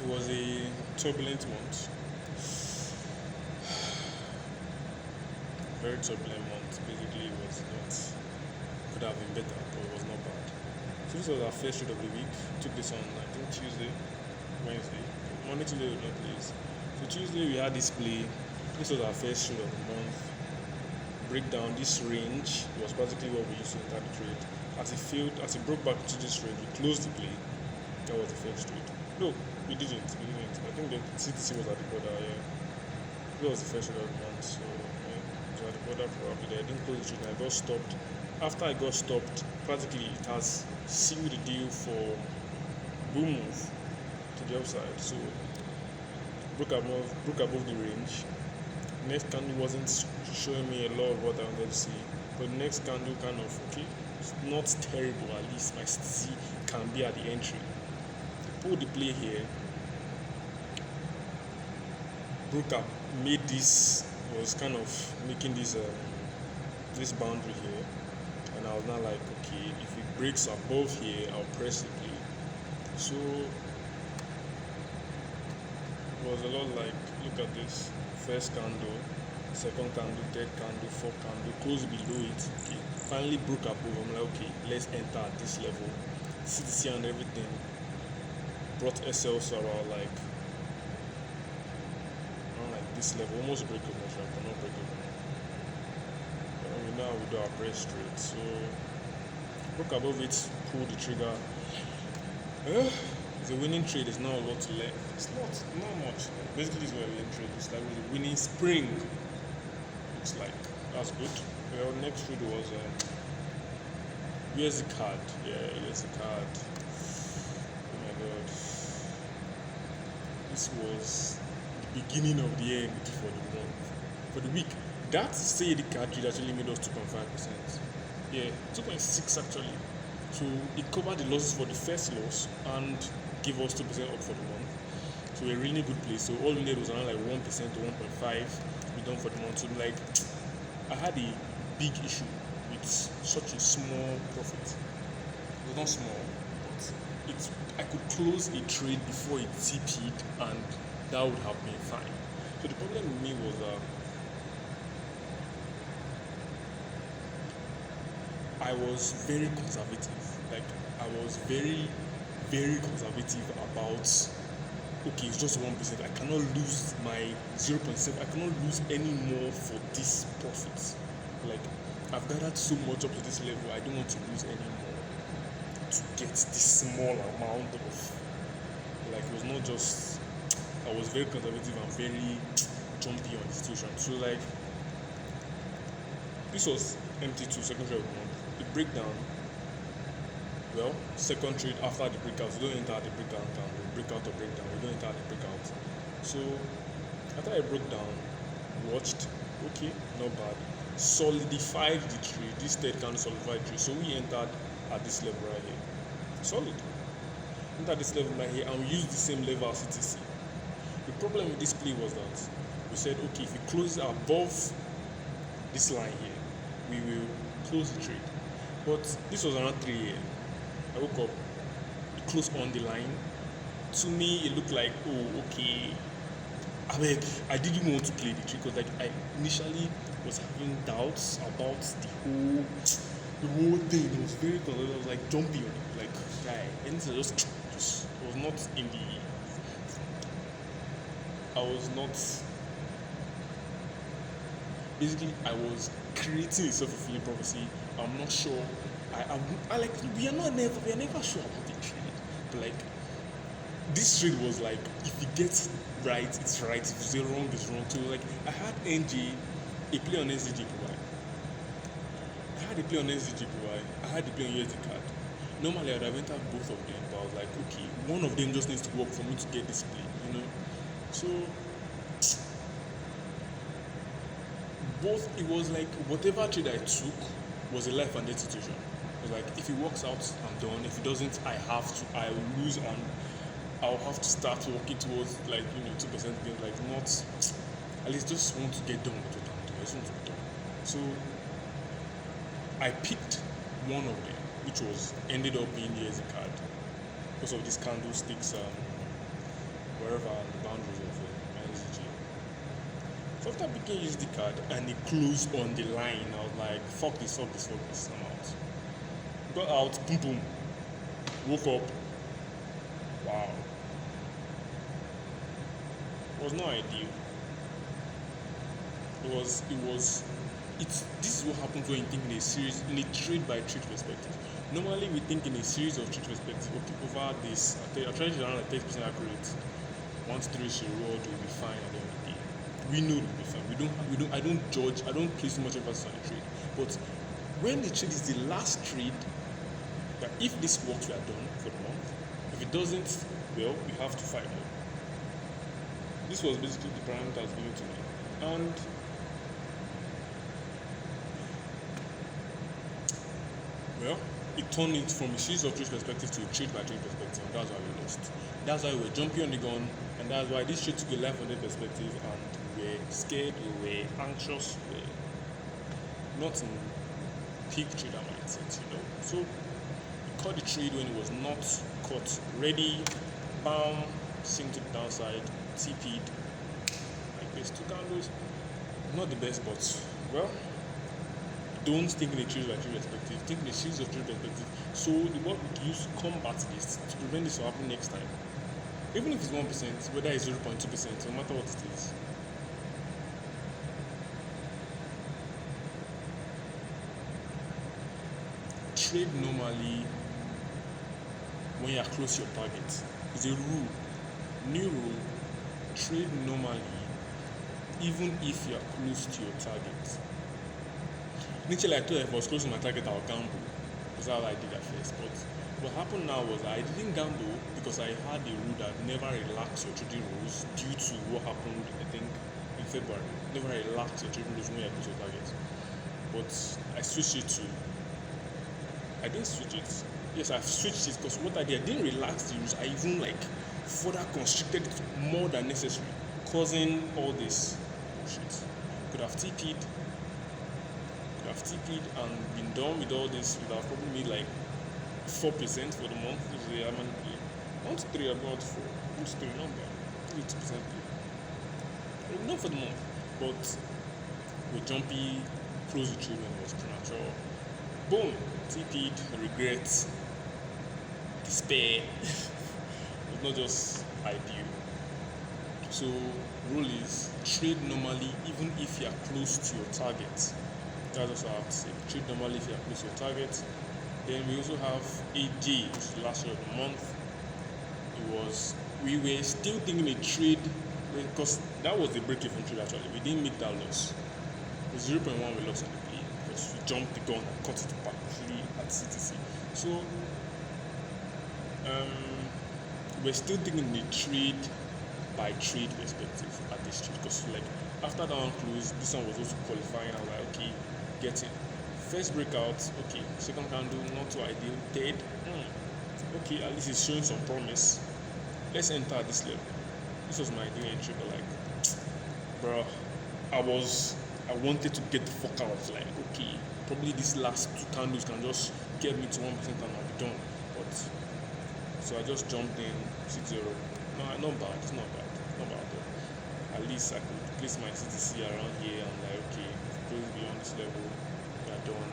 It was a turbulent month, very turbulent month. Basically, it was not, could have been better, but it was not bad. So this was our first trade of the week. Took this on, I think, Tuesday, Wednesday, Monday, Tuesday, we don't play. So Tuesday we had this play. This was our first trade of the month. Breakdown. This range was practically what we used to enter the trade. As it broke back into this range, we closed the play. That was the first trade. No, we didn't. I think the CTC was at the border. Yeah, that was the first trade of the month. So yeah, it was at the border probably. I didn't close the trade. I got stopped. After I got stopped, practically it has sealed the deal for bull move to the upside. So broke above the range. Next candle wasn't showing me a lot of what I wanted to see, but the next candle kind of okay, it's not terrible. At least my CTC can be at the entry. Pulled the play here, broke up, made this, was kind of making this boundary here, and I was now like, okay, if it breaks above here, I'll press the play. So it was a lot like, look at this, first candle, second candle, third candle, fourth candle, close below it. Okay, finally broke above. I'm like, okay, let's enter at this level. CTC and everything brought SLs around like this level, almost break even, but not break even. And now we do our press trade. So broke above it, pull the trigger. It's a winning trade. There's not a lot to learn. It's not much. Basically, this is where we win trade. It's like a winning spring. Looks like that's good. Well, next trade was USD card. Yeah, USD card. Oh my god, this was the beginning of the end for the month, for the week. That said, the card trade actually made us 2.5%. Yeah, 2.6 actually. So it covered the losses for the first loss and gave us 2% up for the month. So a really good place. So all we needed was around like 1% to 1.5 we done for the month. So like I had a big issue with such a small profit. It was not small, but I could close a trade before it TP'd and that would have been fine. So the problem with me was I was very conservative. Like I was very, very conservative about, okay, it's just 1%. I cannot lose my 0.7. I cannot lose any more for this profit. Like I've gathered so much up to this level, I don't want to lose any more to get this small amount of, like it was not just, I was very conservative and very jumpy on the situation. So like this was MT2 second trade of the month. The breakdown, well, second trade after the breakout, we don't enter at the breakout and breakout or breakdown, we don't enter at the breakout. So after I broke down, watched, okay, not bad, solidified the trade. This third candle solidified the trade. So we entered at this level right here. Solid. Entered this level right here and we used the same level as CTC. The problem with this play was that we said, okay, if it closes above this line here, we will close the trade. But this was around 3 a.m. I woke up, it closed on the line. To me, it looked like, oh, okay. I didn't want to play the trade because like I initially was having doubts about the whole thing. It was very conservative. I was like jumping on it, like guy. Anything just was not in the. I was not. Basically, I was creating a self-fulfilling prophecy. I'm not sure. I like we are never sure about the trade, but like this trade was like if it gets right, it's right. If it's wrong, it's wrong. So like I had NJ a play on SDJPY. I had a play on SDJPY. I had a play on USD card. Normally I'd have entered both of them, but I was like, okay, one of them just needs to work for me to get this play, you know. So both, it was like whatever trade I took was a life and death situation. It was like if it works out, I'm done. If it doesn't, I will lose and I'll have to start working towards like 2% gain. Like not, at least just want to get done with what I'm doing. I just want to be done. So I picked one of them, which ended up being the USD card because of this candlesticks wherever the boundaries of my USDG. So after picking USD card and it closed on the line, I was like, fuck this, I'm out. Got out, boom boom, woke up, wow. It was not ideal. This is what happens when you think in a series, in a trade by trade perspective. Normally we think in a series of trade perspectives, okay, over this, I'll try to around like 30% accurate. 1 to 3 should roll, will be fine at the end of the day. We know it will be fine. I don't judge, I don't place much emphasis on the trade. But when the trade is the last trade, that if this works, we are done for the month. If it doesn't, well, we have to fight more. This was basically the parameters given to me. And well, it turned it from a series of trade perspective to a trade by trade perspective, and that's why we lost. That's why we're jumping on the gun, and that's why this trade took a life on the perspective, and we're scared, we were anxious, we're not in peak trader mindset, So we caught the trade when it was not caught. Ready, bam, sink to the downside, TP'd, like this, 2 candles. Not the best, but well, don't think in a trade by trade perspective, think in a series of trade perspective. So what we use to combat this, to prevent this from happening next time, even if it's 1%, whether it's 0.2%, no matter what it is, trade normally when you are close to your target. It's a rule, new rule. Trade normally even if you are close to your target. Initially, I thought if I was close to my target, I would gamble. That's how I did at first. But what happened now was I didn't gamble because I had a rule that never relax your trading rules due to what happened, I think, in February. Never relax your trading rules when you're close to your target. But I switched it to. I didn't switch it. Yes, I've switched it because what I did, I didn't relax the rules. I even further constricted it more than necessary, causing all this bullshit. Could have TP'd and been done with all this. Would have probably made 4% for the month. Usually I'm on 1 to 3, about 4. 1 to 3 number. 2%. Not for the month, but with jumpy, close the trade when it was premature. Boom, TP'd, regret, despair. It's not just ideal. So rule is trade normally even if you are close to your target. That's what I have to say. Trade normally if you are close to your target. Then we also have AJ, which is the last trade of the month. We were still thinking a trade because that was the break-even trade actually. We didn't make that loss. It was 0.1 we lost on the play because we jumped the gun and cut it back at CTC. So we're still thinking the trade by trade perspective at this trade because after that one closed, this one was also qualifying. I was like, okay, get it. First breakout, okay. Second candle, not too ideal. Third, okay, at least it's showing some promise. Let's enter at this level. This was my ideal entry, but bro, I wanted to get the fuck out. Okay, probably these last 2 candles can just get me to 1% and I'll be done. But so I just jumped in 6-0. No, not bad. It's not bad. Though. At least I could place my CTC around here and okay, if it goes beyond this level, we are done.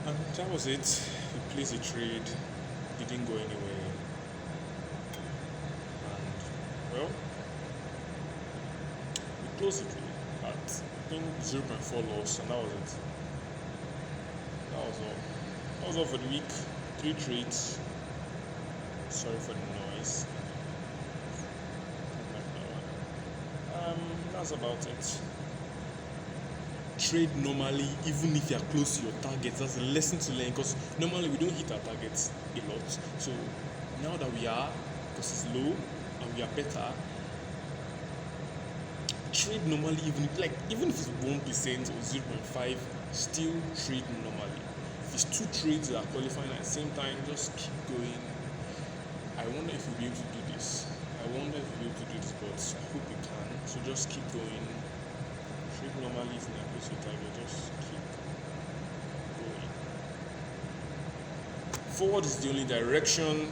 And that was it. We placed a trade. It didn't go anywhere. And well, we closed the trade at I think 0.4 loss, and that was it. That was all. That was all for the week. 3 trades. Sorry for the noise. That's about it. Trade normally, even if you are close to your targets. That's a lesson to learn because normally we don't hit our targets a lot. So now that we are, because it's low and we are better, trade normally, even if it's 1% or 0.5, still trade normally. If it's 2 trades that are qualifying at the same time, just keep going. I wonder if we'll be able to do this. But I hope we can. So just keep going. Trade normally is not close to target. Just keep going. Forward is the only direction.